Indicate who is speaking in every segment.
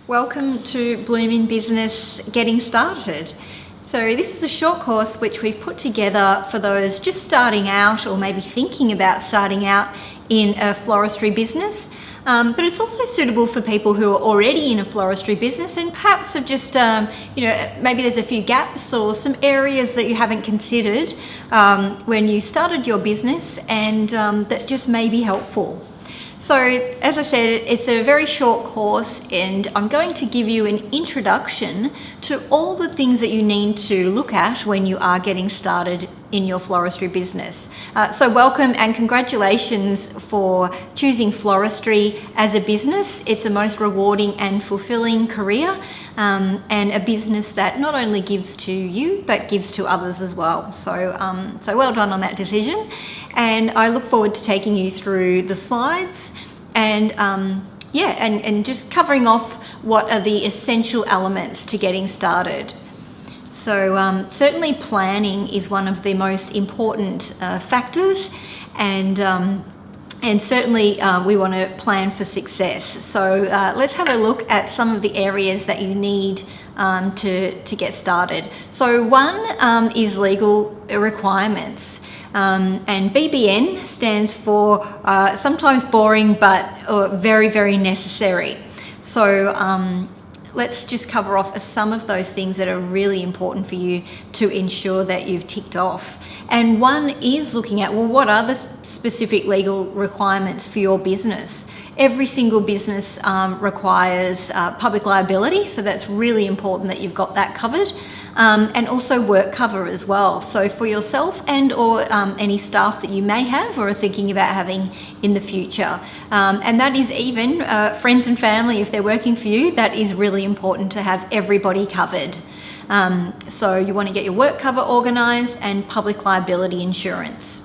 Speaker 1: Welcome to Bloom in Business Getting Started. So this is a short course which we've put together for those just starting out or maybe thinking about starting out in a floristry business. But it's also suitable for people who are already in a floristry business and perhaps have just, maybe there's a few gaps or some areas that you haven't considered when you started your business and that just may be helpful. So, as I said, it's a very short course and I'm going to give you an introduction to all the things that you need to look at when you are getting started in your floristry business. So welcome and congratulations for choosing floristry as a business. It's a most rewarding and fulfilling career and a business that not only gives to you but gives to others as well. So well done on that decision, and I look forward to taking you through the slides and just covering off what are the essential elements to getting started. So certainly planning is one of the most important factors, and certainly we want to plan for success. So let's have a look at some of the areas that you need to get started. So one is legal requirements. And BBN stands for sometimes boring but very, very necessary. So let's just cover off some of those things that are really important for you to ensure that you've ticked off. And one is looking at, well, what are the specific legal requirements for your business? Every single business requires public liability, so that's really important that you've got that covered. And also work cover as well. So for yourself and or any staff that you may have or are thinking about having in the future. And that is even friends and family, if they're working for you, that is really important to have everybody covered. So you want to get your work cover organised and public liability insurance.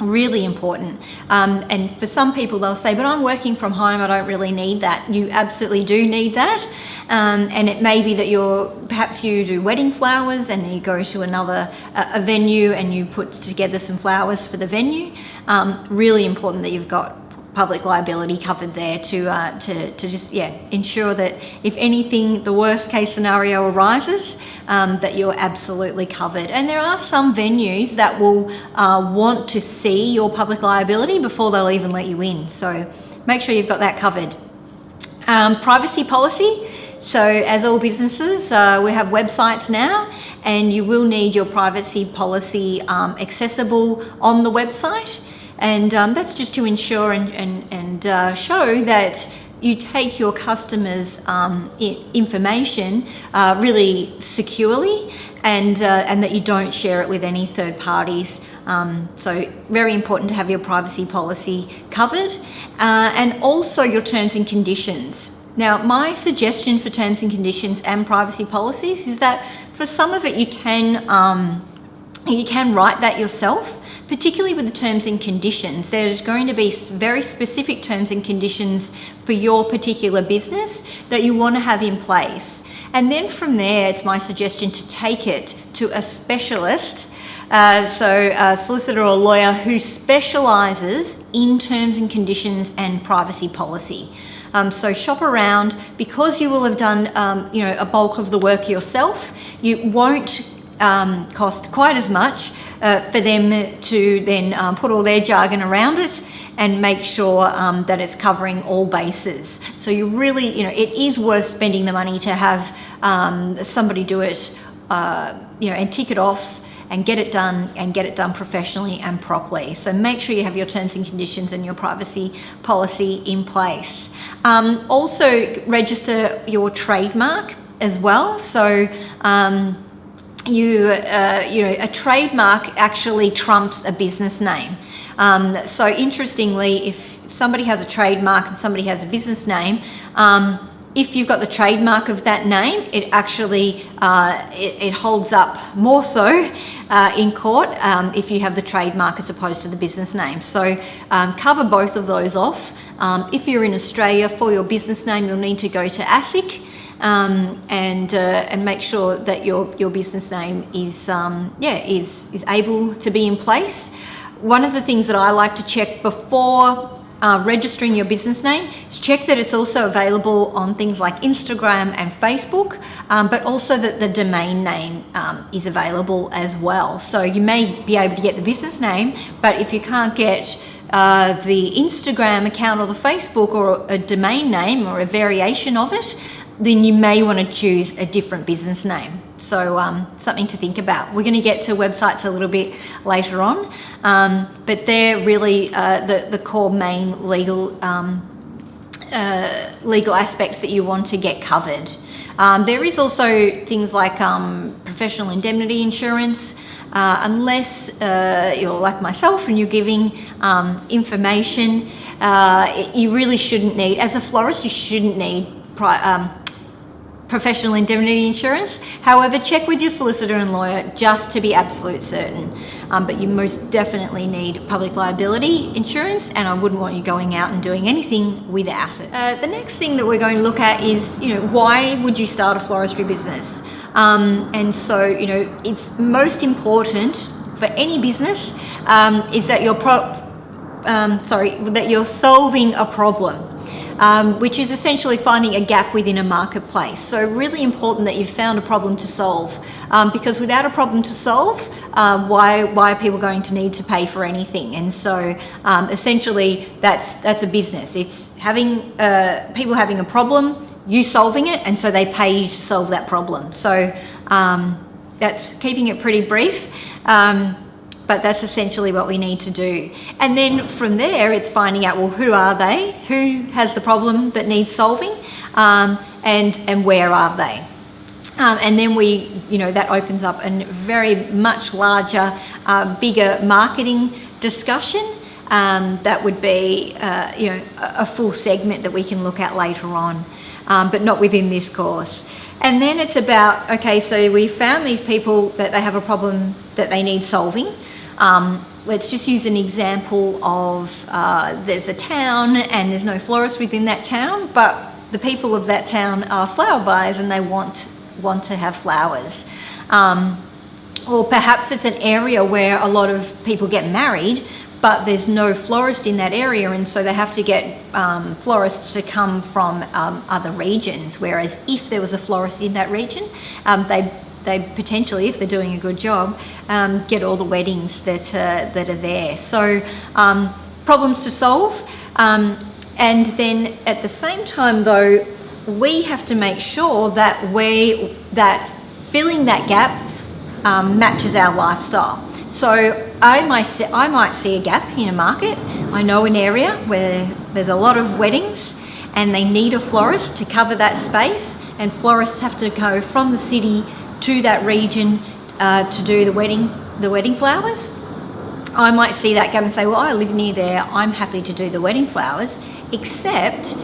Speaker 1: Really important. And for some people they'll say, but I'm working from home, I don't really need that. You absolutely do need that. And it may be that perhaps you do wedding flowers and you go to another a venue and you put together some flowers for the venue. Really important that you've got public liability covered there to just ensure that if anything, the worst case scenario arises, that you're absolutely covered. And there are some venues that will want to see your public liability before they'll even let you in. So make sure you've got that covered. Privacy policy. So as all businesses, we have websites now, and you will need your privacy policy accessible on the website. And that's just to ensure and show that you take your customers' information really securely and that you don't share it with any third parties. So very important to have your privacy policy covered and also your terms and conditions. Now, my suggestion for terms and conditions and privacy policies is that for some of it you can write that yourself. Particularly with the terms and conditions, there's going to be very specific terms and conditions for your particular business that you want to have in place. And then from there, it's my suggestion to take it to a specialist, so a solicitor or lawyer who specialises in terms and conditions and privacy policy. So shop around, because you will have done a bulk of the work yourself. You won't cost quite as much for them to then put all their jargon around it and make sure that it's covering all bases. So you really, it is worth spending the money to have somebody do it, and tick it off and get it done professionally and properly. So make sure you have your terms and conditions and your privacy policy in place. Also register your trademark as well. So a trademark actually trumps a business name. So interestingly, if somebody has a trademark and somebody has a business name, if you've got the trademark of that name, it actually it holds up more so in court if you have the trademark as opposed to the business name. So cover both of those off. If you're in Australia, for your business name, you'll need to go to ASIC. And make sure that your business name is able to be in place. One of the things that I like to check before registering your business name, check that it's also available on things like Instagram and Facebook, but also that the domain name is available as well. So you may be able to get the business name, but if you can't get the Instagram account or the Facebook or a domain name or a variation of it, then you may want to choose a different business name. So something to think about. We're going to get to websites a little bit later on, but they're really the core main legal aspects that you want to get covered. There is also things like professional indemnity insurance, unless you're like myself and you're giving information, you really shouldn't need, as a florist, you shouldn't need professional indemnity insurance. However, check with your solicitor and lawyer just to be absolute certain. But you most definitely need public liability insurance, and I wouldn't want you going out and doing anything without it. The next thing that we're going to look at is, why would you start a floristry business? And so, it's most important for any business is that you're solving a problem. Which is essentially finding a gap within a marketplace. So really important that you've found a problem to solve, because without a problem to solve, why are people going to need to pay for anything? And so essentially that's a business. It's having people having a problem, you solving it, and so they pay you to solve that problem. So that's keeping it pretty brief. But that's essentially what we need to do. And then from there, it's finding out, well, who are they? Who has the problem that needs solving? And where are they? And then that opens up a very much larger, bigger marketing discussion. That would be, a full segment that we can look at later on, but not within this course. And then it's about, okay, so we found these people that they have a problem that they need solving. Let's just use an example of there's a town and there's no florist within that town, but the people of that town are flower buyers and they want to have flowers. Or perhaps it's an area where a lot of people get married, but there's no florist in that area, and so they have to get florists to come from other regions, whereas if there was a florist in that region, they potentially, if they're doing a good job, get all the weddings that are there. So problems to solve, and then at the same time though, we have to make sure that filling that gap matches our lifestyle. So I might see a gap in a market. I know an area where there's a lot of weddings and they need a florist to cover that space, and florists have to go from the city to that region to do the wedding flowers. I might see that gap and say, well, I live near there, I'm happy to do the wedding flowers, except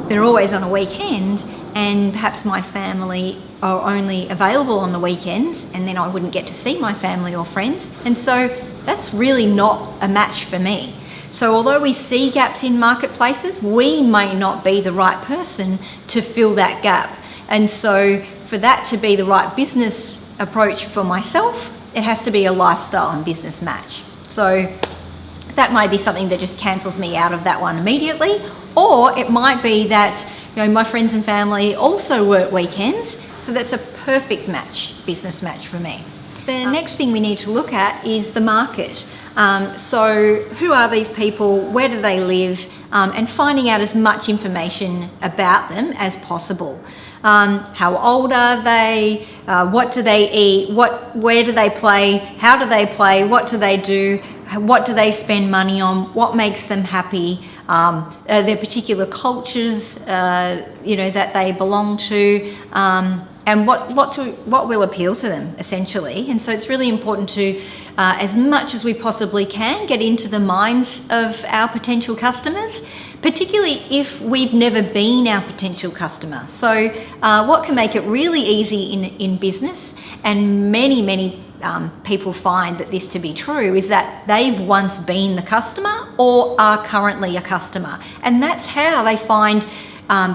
Speaker 1: they're always on a weekend and perhaps my family are only available on the weekends, and then I wouldn't get to see my family or friends, and so that's really not a match for me. So although we see gaps in marketplaces, we may not be the right person to fill that gap. And so for that to be the right business approach for myself, it has to be a lifestyle and business match. So that might be something that just cancels me out of that one immediately, or it might be that my friends and family also work weekends, so that's a perfect business match for me. The next thing we need to look at is the market. So who are these people, where do they live, and finding out as much information about them as possible. How old are they, what do they eat, where do they play, how do they play, what do they do, what do they spend money on, what makes them happy, their particular cultures that they belong to, and what will appeal to them essentially. And so it's really important to, as much as we possibly can, get into the minds of our potential customers, particularly if we've never been our potential customer. So what can make it really easy in business, and many people find that this to be true, is that they've once been the customer or are currently a customer, and that's how they find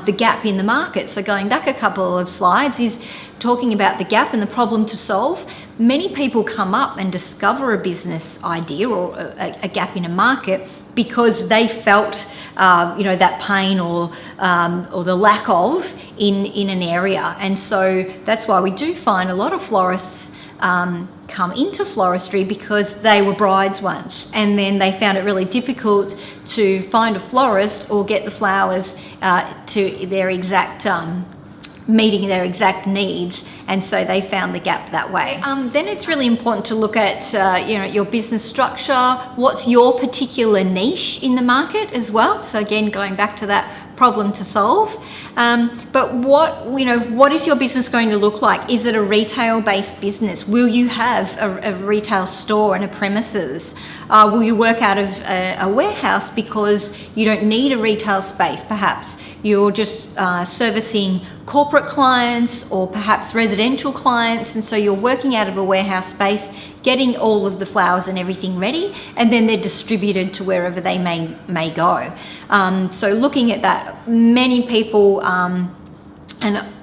Speaker 1: the gap in the market. So going back a couple of slides is talking about the gap and the problem to solve. Many people come up and discover a business idea or a gap in a market because they felt that pain or the lack of in an area. And so that's why we do find a lot of florists come into floristry, because they were brides once, and then they found it really difficult to find a florist or get the flowers to their exact meeting their exact needs, and so they found the gap that way. Then it's really important to look at your business structure. What's your particular niche in the market as well? So again, going back to that problem to solve. But what is your business going to look like? Is it a retail-based business? Will you have a retail store and a premises? Will you work out of a warehouse because you don't need a retail space? Perhaps you're just servicing corporate clients or perhaps residential clients, and so you're working out of a warehouse space, getting all of the flowers and everything ready, and then they're distributed to wherever they may go. So looking at that, many people and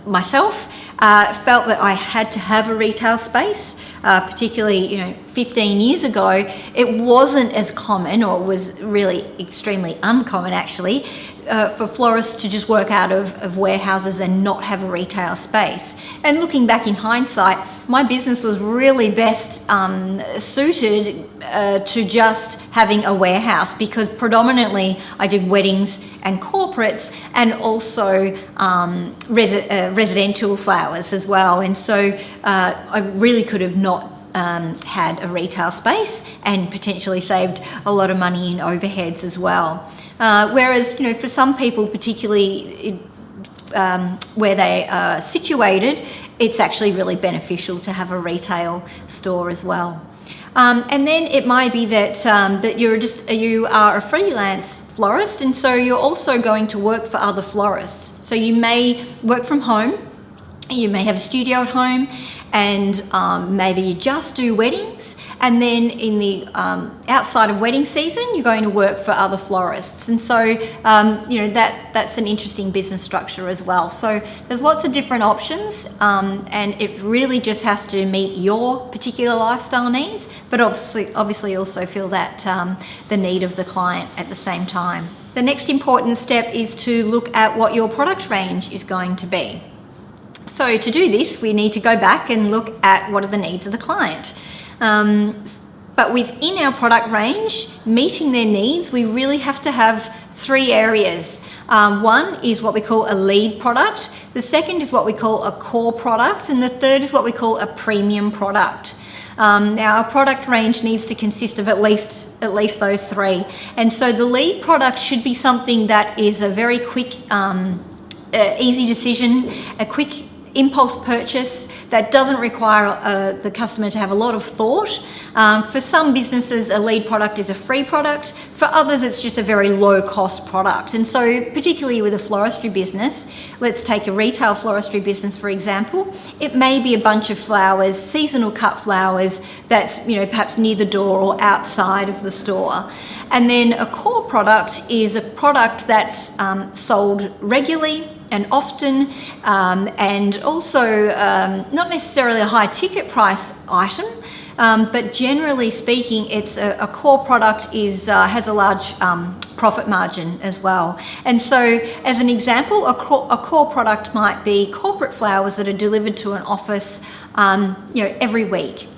Speaker 1: myself felt that I had to have a retail space. Particularly 15 years ago, it wasn't as common, or it was really extremely uncommon actually, for florists to just work out of warehouses and not have a retail space. And looking back in hindsight, my business was really best suited to just having a warehouse, because predominantly I did weddings and corporates, and also residential flowers as well. And so I really could have not had a retail space and potentially saved a lot of money in overheads as well. Whereas, for some people, particularly where they are situated, it's actually really beneficial to have a retail store as well. And then it might be that you are a freelance florist, and so you're also going to work for other florists. So you may work from home, you may have a studio at home, and maybe you just do weddings, and then in the outside of wedding season, you're going to work for other florists. And so that's an interesting business structure as well. So there's lots of different options, and it really just has to meet your particular lifestyle needs, but obviously also feel that the need of the client at the same time. The next important step is to look at what your product range is going to be. So to do this, we need to go back and look at what are the needs of the client. But within our product range, meeting their needs, we really have to have three areas. One is what we call a lead product. The second is what we call a core product. And the third is what we call a premium product. Now, our product range needs to consist of at least those three. And so the lead product should be something that is a very quick, easy decision, a quick impulse purchase that doesn't require the customer to have a lot of thought. For some businesses, a lead product is a free product. For others, it's just a very low cost product. And so particularly with a floristry business, let's take a retail floristry business for example, it may be a bunch of flowers, seasonal cut flowers that's perhaps near the door or outside of the store. And then a core product is a product that's sold regularly and often, and also not necessarily a high ticket price item, but generally speaking, it's a core product has a large profit margin as well. And so, as an example, a core product might be corporate flowers that are delivered to an office, every week.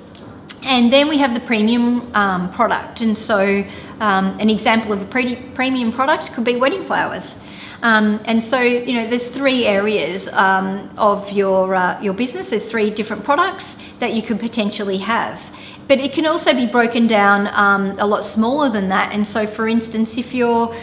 Speaker 1: And then we have the premium product, and so an example of a premium product could be wedding flowers. And so, there's three areas of your business. There's three different products that you could potentially have. But it can also be broken down a lot smaller than that. And so, for instance, if you're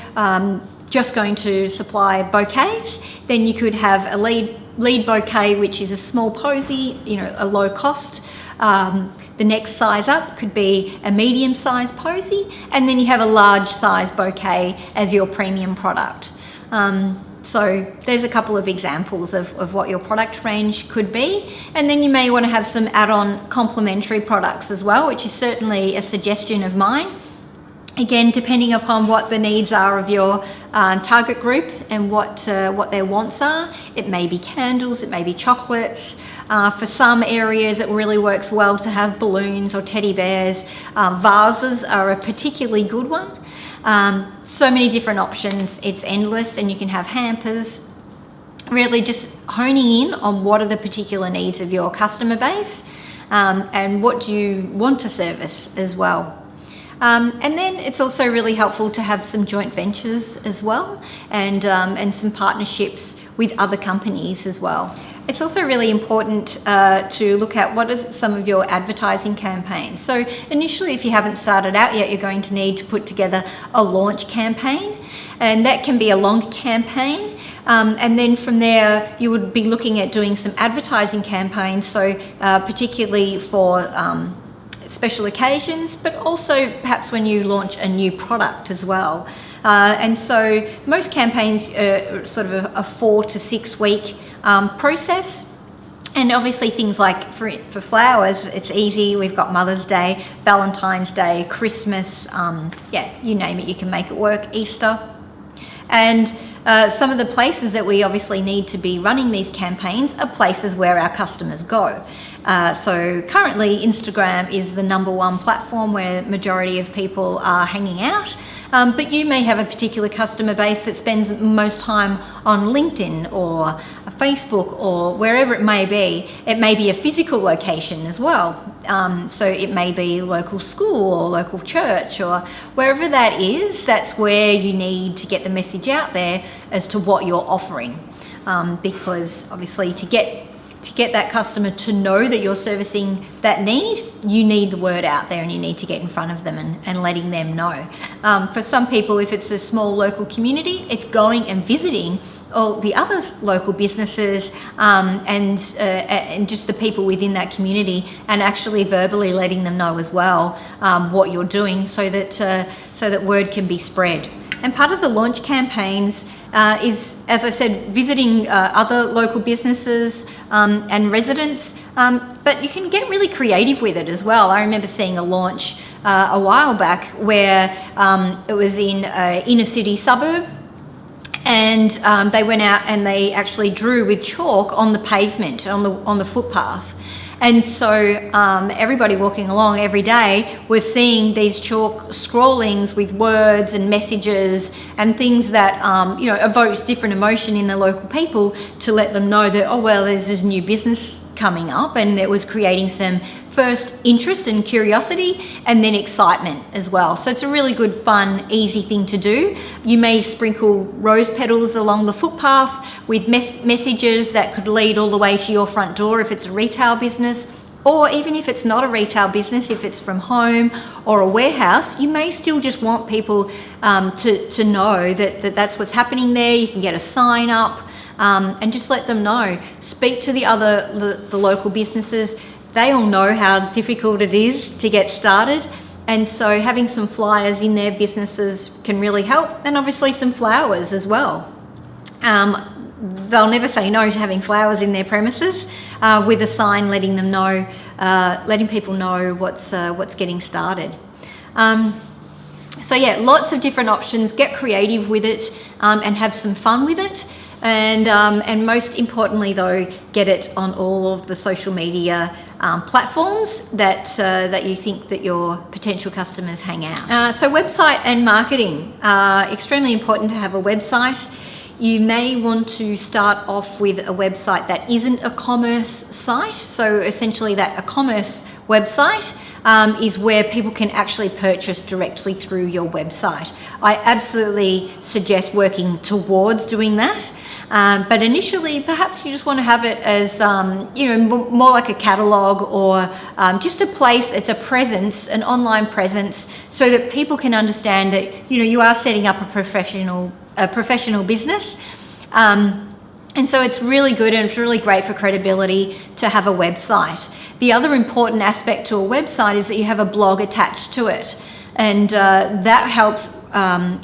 Speaker 1: just going to supply bouquets, then you could have a lead bouquet, which is a small posy, a low cost. The next size up could be a medium size posy, and then you have a large size bouquet as your premium product. So there's a couple of examples of what your product range could be. And then you may want to have some add-on complementary products as well, which is certainly a suggestion of mine. Again, depending upon what the needs are of your target group and what their wants are. It may be candles, it may be chocolates. For some areas, it really works well to have balloons or teddy bears. Vases are a particularly good one. So many different options. It's endless, and you can have hampers. Really just honing in on what are the particular needs of your customer base, and what do you want to service as well. And then it's also really helpful to have some joint ventures as well, and some partnerships with other companies as well. It's also really important to look at what is some of your advertising campaigns. So initially, if you haven't started out yet, you're going to need to put together a launch campaign, and that can be a long campaign. And then from there, you would be looking at doing some advertising campaigns, so particularly for special occasions, but also perhaps when you launch a new product as well. And so most campaigns are sort of a 4 to 6 week process. And obviously things like for flowers, it's easy. We've got Mother's Day, Valentine's Day, Christmas, you name it, you can make it work, Easter. And some of the places that we obviously need to be running these campaigns are places where our customers go. So currently Instagram is the number 1 platform where the majority of people are hanging out. But you may have a particular customer base that spends most time on LinkedIn or Facebook or wherever it may be. It may be a physical location as well. So it may be local school or local church, or wherever that is, that's where you need to get the message out there as to what you're offering. Because obviously to get that customer to know that you're servicing that need, you need the word out there, and you need to get in front of them and letting them know. For some people, if it's a small local community, it's going and visiting all the other local businesses and just the people within that community, and actually verbally letting them know as well what you're doing, so that word can be spread. And part of the launch campaigns is, as I said, visiting other local businesses and residents, but you can get really creative with it as well. I remember seeing a launch a while back where it was in an inner city suburb, and they went out and they actually drew with chalk on the pavement, on the footpath. And so everybody walking along every day was seeing these chalk scrawlings with words and messages and things that evokes different emotion in the local people, to let them know that, oh well, there's this new business coming up, and it was creating some first interest and curiosity, and then excitement as well. So it's a really good, fun, easy thing to do. You may sprinkle rose petals along the footpath with messages that could lead all the way to your front door if it's a retail business, or even if it's not a retail business, if it's from home or a warehouse, you may still just want people to know that that's what's happening there. You can get a sign up and just let them know. Speak to the local businesses. They all know how difficult it is to get started, and so having some flyers in their businesses can really help, and obviously some flowers as well. They'll never say no to having flowers in their premises, with a sign letting them know, letting people know what's getting started. So yeah, lots of different options. Get creative with it and have some fun with it. And most importantly, though, get it on all of the social media platforms that you think that your potential customers hang out. So website and marketing, extremely important to have a website. You may want to start off with a website that isn't a commerce site. So essentially that a commerce website is where people can actually purchase directly through your website. I absolutely suggest working towards doing that. But initially, perhaps you just want to have it as, more like a catalogue, or just a place, it's a presence, an online presence, so that people can understand that, you are setting up a professional business. And so it's really good, and it's really great for credibility to have a website. The other important aspect to a website is that you have a blog attached to it. And that helps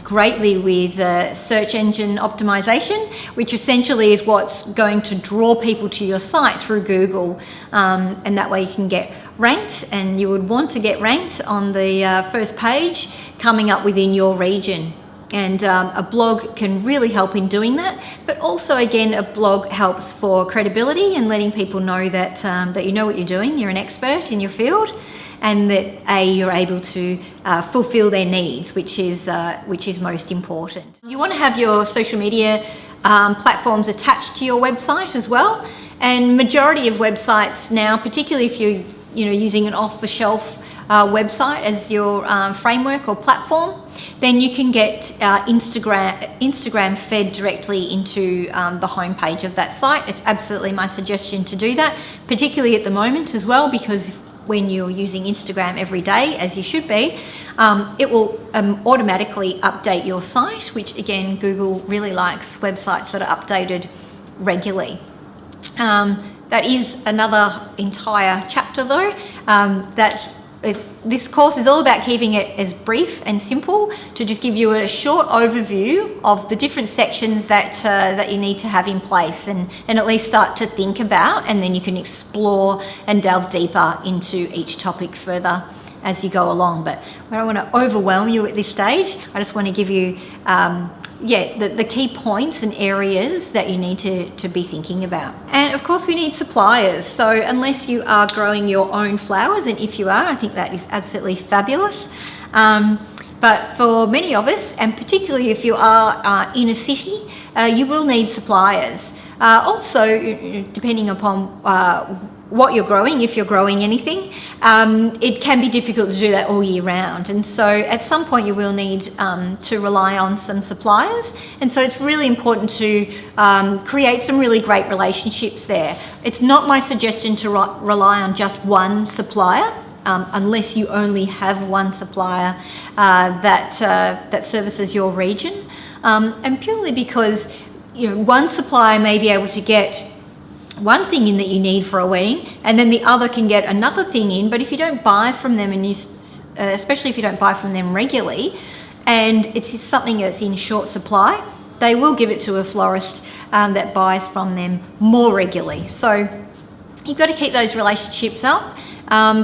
Speaker 1: greatly with search engine optimization, which essentially is what's going to draw people to your site through Google. And that way you can get ranked, and you would want to get ranked on the first page coming up within your region. And a blog can really help in doing that. But also, again, a blog helps for credibility and letting people know that you know what you're doing, you're an expert in your field. and that you're able to fulfill their needs, which is most important. You want to have your social media platforms attached to your website as well, and majority of websites now, particularly if you're using an off-the-shelf website as your framework or platform, then you can get Instagram fed directly into the homepage of that site. It's absolutely my suggestion to do that, particularly at the moment as well, because when you're using Instagram every day, as you should be, it will automatically update your site, which again, Google really likes websites that are updated regularly. That is another entire chapter though. This course is all about keeping it as brief and simple, to just give you a short overview of the different sections that you need to have in place and at least start to think about, and then you can explore and delve deeper into each topic further as you go along. But I don't want to overwhelm you at this stage. I just want to give you the key points and areas that you need to be thinking about. And of course we need suppliers. So unless you are growing your own flowers, and if you are, I think that is absolutely fabulous. But for many of us, and particularly if you are in a city, you will need suppliers. Also, depending upon what you're growing, if you're growing anything, it can be difficult to do that all year round. And so at some point you will need to rely on some suppliers. And so it's really important to create some really great relationships there. It's not my suggestion to rely on just one supplier, unless you only have one supplier that services your region. And purely because one supplier may be able to get one thing in that you need for a wedding, and then the other can get another thing in. But if you don't buy from them, and especially if you don't buy from them regularly, and it's something that's in short supply, they will give it to a florist that buys from them more regularly. So you've got to keep those relationships up.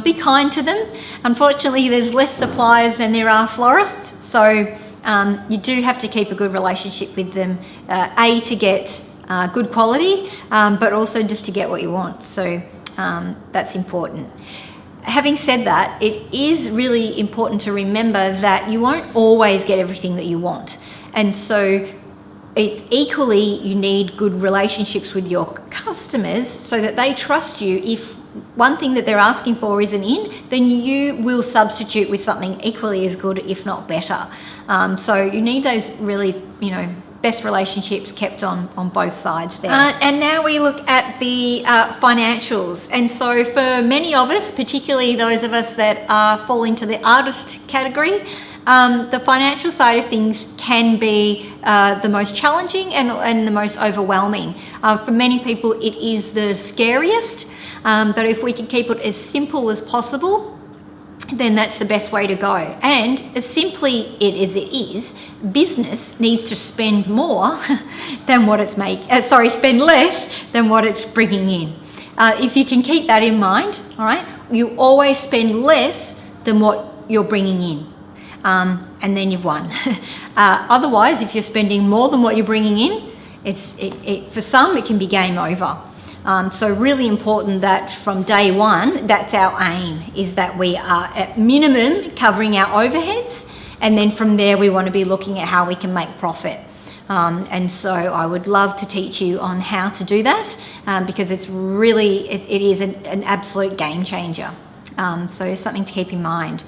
Speaker 1: Be kind to them. Unfortunately, there's less suppliers than there are florists, so you do have to keep a good relationship with them, to get good quality, but also just to get what you want. So that's important. Having said that, it is really important to remember that you won't always get everything that you want. And so it's equally, you need good relationships with your customers so that they trust you. If one thing that they're asking for isn't in, then you will substitute with something equally as good, if not better. So you need those really, best relationships kept on both sides there. And now we look at the financials. And so for many of us, particularly those of us that fall into the artist category, the financial side of things can be the most challenging and the most overwhelming. For many people, it is the scariest. But if we can keep it as simple as possible, then that's the best way to go. And as simply as it is, business needs to spend more than what it's spend less than what it's bringing in. If you can keep that in mind, all right, you always spend less than what you're bringing in, and then you've won. Otherwise, if you're spending more than what you're bringing in, for some it can be game over. So really important that from day one, that's our aim, is that we are at minimum covering our overheads, and then from there we want to be looking at how we can make profit. And so I would love to teach you on how to do that, because it's really, it is an absolute game changer. So something to keep in mind.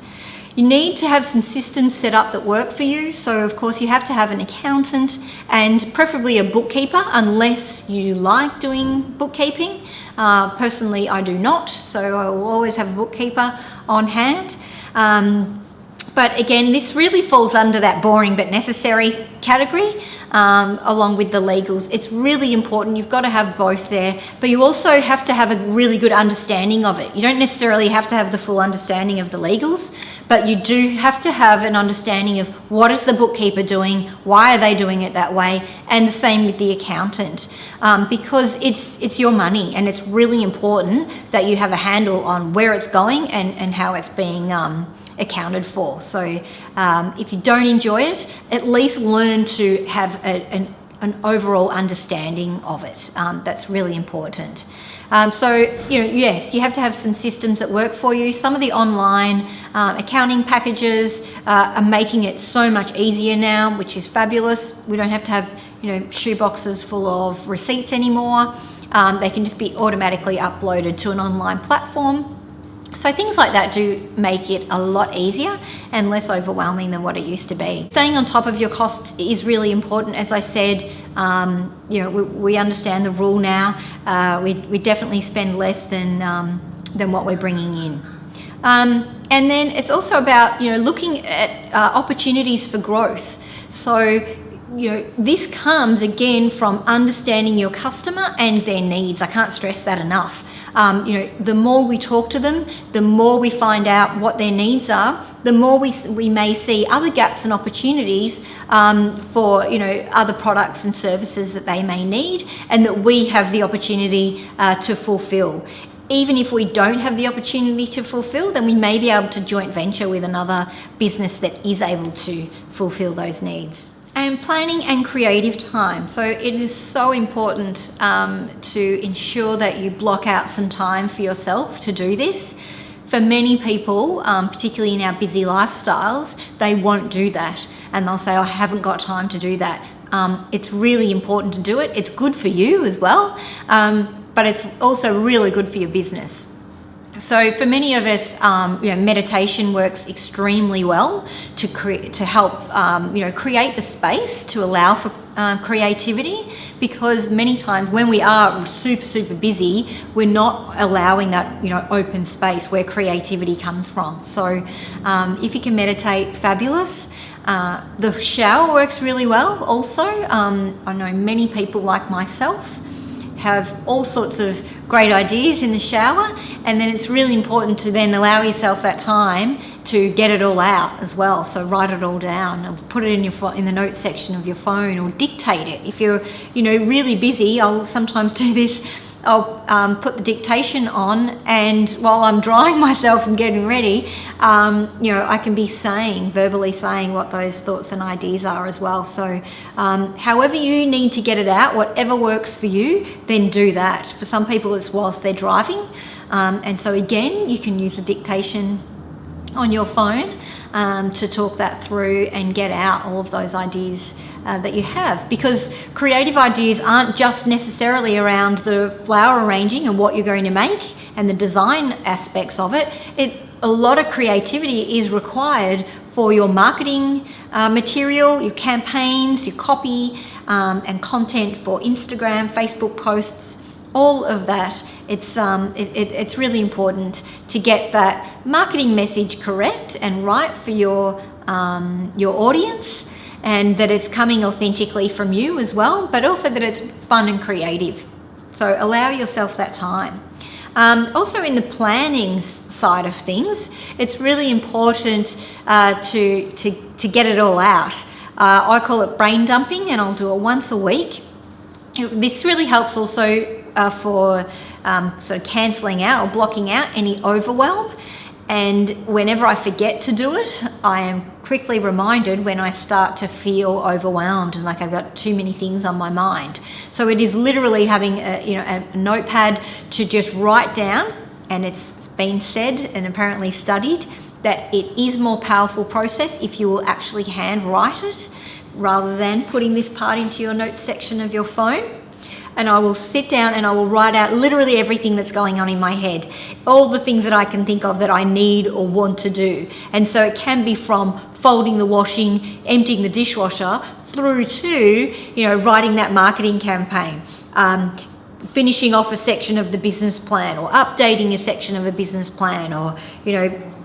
Speaker 1: You need to have some systems set up that work for you. So of course you have to have an accountant and preferably a bookkeeper, unless you like doing bookkeeping. Personally, I do not, so I will always have a bookkeeper on hand. But again, this really falls under that boring but necessary category, along with the legals. It's really important. You've got to have both there, but you also have to have a really good understanding of it. You don't necessarily have to have the full understanding of the legals, but you do have to have an understanding of what is the bookkeeper doing, why are they doing it that way, and the same with the accountant, because it's your money, and it's really important that you have a handle on where it's going and how it's being accounted for. So if you don't enjoy it, at least learn to have an overall understanding of it. That's really important. So, yes, you have to have some systems that work for you. Some of the online accounting packages are making it so much easier now, which is fabulous. We don't have to have, shoe boxes full of receipts anymore. They can just be automatically uploaded to an online platform. So things like that do make it a lot easier and less overwhelming than what it used to be. Staying on top of your costs is really important. As I said, we understand the rule now. We definitely spend less than what we're bringing in. And then it's also about, looking at opportunities for growth. So, this comes again from understanding your customer and their needs. I can't stress that enough. The more we talk to them, the more we find out what their needs are, the more we may see other gaps and opportunities for, other products and services that they may need and that we have the opportunity to fulfill. Even if we don't have the opportunity to fulfill, then we may be able to joint venture with another business that is able to fulfill those needs. And planning and creative time. So it is so important to ensure that you block out some time for yourself to do this. For many people, particularly in our busy lifestyles, they won't do that. And they'll say, I haven't got time to do that. It's really important to do it. It's good for you as well, but it's also really good for your business. So for many of us, meditation works extremely well to help create the space to allow for creativity, because many times when we are super busy, we're not allowing that open space where creativity comes from. So if you can meditate, fabulous. The shower works really well also. I know many people like myself have all sorts of great ideas in the shower, and then it's really important to then allow yourself that time to get it all out as well. So write it all down, or put it in the notes section of your phone, or dictate it. If you're really busy, I'll sometimes do this. I'll put the dictation on, and while I'm drying myself and getting ready, I can be verbally saying what those thoughts and ideas are as well. So however you need to get it out, whatever works for you, then do that. For some people, it's whilst they're driving. And so again, you can use the dictation on your phone to talk that through and get out all of those ideas that you have, because creative ideas aren't just necessarily around the flower arranging and what you're going to make and the design aspects of it. A lot of creativity is required for your marketing material, your campaigns, your copy, and content for Instagram, Facebook posts, all of that. It's really important to get that marketing message correct and right for your audience, and that it's coming authentically from you as well, but also that it's fun and creative. So allow yourself that time. Also in the planning side of things, it's really important to get it all out. I call it brain dumping, and I'll do it once a week. This really helps also for sort of cancelling out or blocking out any overwhelm. And whenever I forget to do it, I am quickly reminded when I start to feel overwhelmed and like I've got too many things on my mind. So it is literally having a notepad to just write down, and it's been said and apparently studied that it is more powerful process if you will actually hand write it rather than putting this part into your notes section of your phone. And I will sit down and I will write out literally everything that's going on in my head, all the things that I can think of that I need or want to do. And so it can be from folding the washing, emptying the dishwasher, through to, writing that marketing campaign, finishing off a section of the business plan, or updating a section of a business plan, or,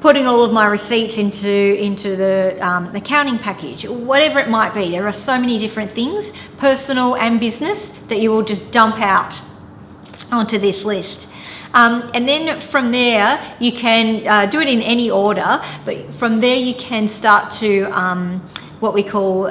Speaker 1: putting all of my receipts into the accounting package, whatever it might be. There are so many different things, personal and business, that you will just dump out onto this list. And then from there, you can do it in any order, but from there you can start to what we call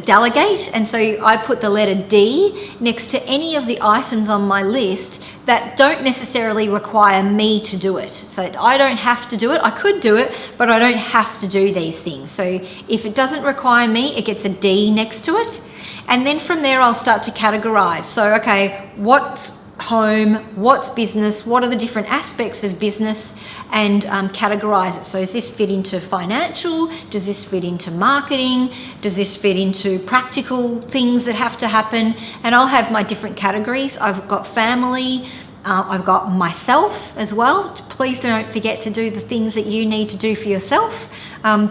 Speaker 1: delegate. And so I put the letter D next to any of the items on my list that don't necessarily require me to do it. So I don't have to do it. I could do it, but I don't have to do these things. So if it doesn't require me, it gets a D next to it. And then from there, I'll start to categorize. So, okay, what's home, what's business, what are the different aspects of business, and categorize it. So does this fit into financial? Does this fit into marketing? Does this fit into practical things that have to happen? And I'll have my different categories. I've got family, I've got myself as well. Please don't forget to do the things that you need to do for yourself,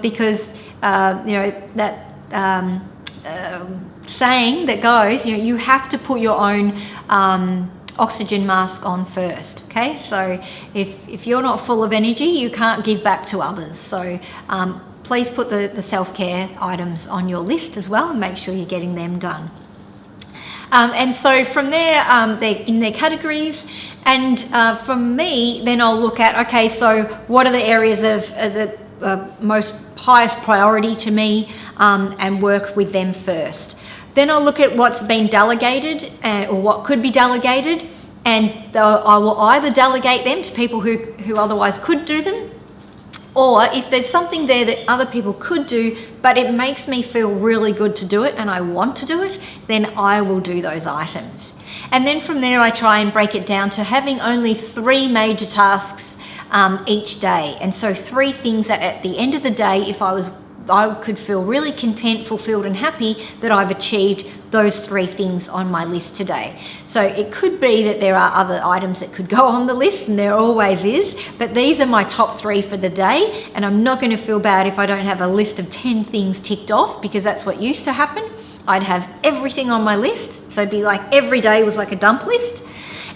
Speaker 1: because that saying that goes, you have to put your own oxygen mask on first. Okay, so if you're not full of energy, you can't give back to others. So please put the self-care items on your list as well and make sure you're getting them done. And so from there, they're in their categories, and from me, then I'll look at, okay, so what are the areas of the most highest priority to me, and work with them first. Then I'll look at what's been delegated or what could be delegated, and I will either delegate them to people who otherwise could do them, or if there's something there that other people could do, but it makes me feel really good to do it and I want to do it, then I will do those items. And then from there, I try and break it down to having only 3 major tasks each day. And so 3 things that at the end of the day, if I could feel really content, fulfilled and happy that I've achieved those 3 things on my list today. So it could be that there are other items that could go on the list, and there always is, but these are my top 3 for the day, and I'm not going to feel bad if I don't have a list of 10 things ticked off, because that's what used to happen. I'd have everything on my list, so it'd be like every day was like a dump list.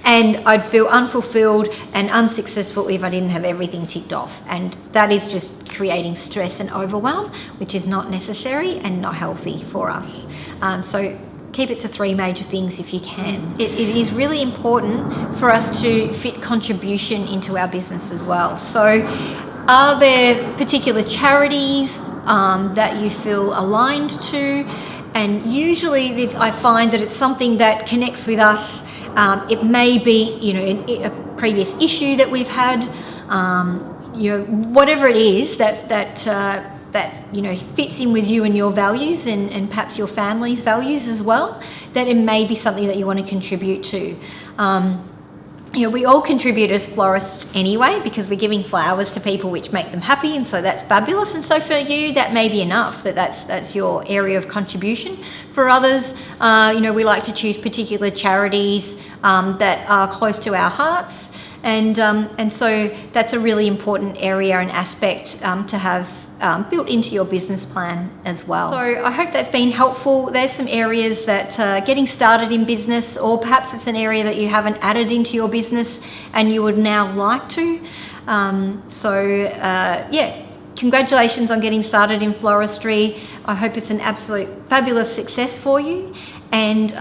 Speaker 1: And I'd feel unfulfilled and unsuccessful if I didn't have everything ticked off. And that is just creating stress and overwhelm, which is not necessary and not healthy for us. So keep it to 3 major things if you can. It is really important for us to fit contribution into our business as well. So are there particular charities that you feel aligned to? And usually I find that it's something that connects with us. It may be, a previous issue that we've had, whatever it is that fits in with you and your values, and perhaps your family's values as well, that it may be something that you want to contribute to. We all contribute as florists anyway, because we're giving flowers to people which make them happy, and so that's fabulous. And so for you, that may be enough, that's your area of contribution. For others, we like to choose particular charities that are close to our hearts, and so that's a really important area and aspect to have built into your business plan as well. So I hope that's been helpful. There's some areas that getting started in business, or perhaps it's an area that you haven't added into your business and you would now like to. Congratulations on getting started in floristry. I hope it's an absolute fabulous success for you. And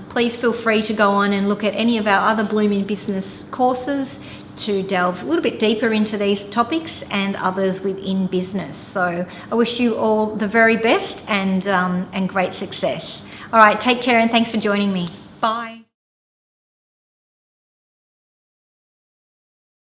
Speaker 1: please feel free to go on and look at any of our other Bloom in Business courses to delve a little bit deeper into these topics and others within business. So I wish you all the very best and great success. All right, take care and thanks for joining me. Bye.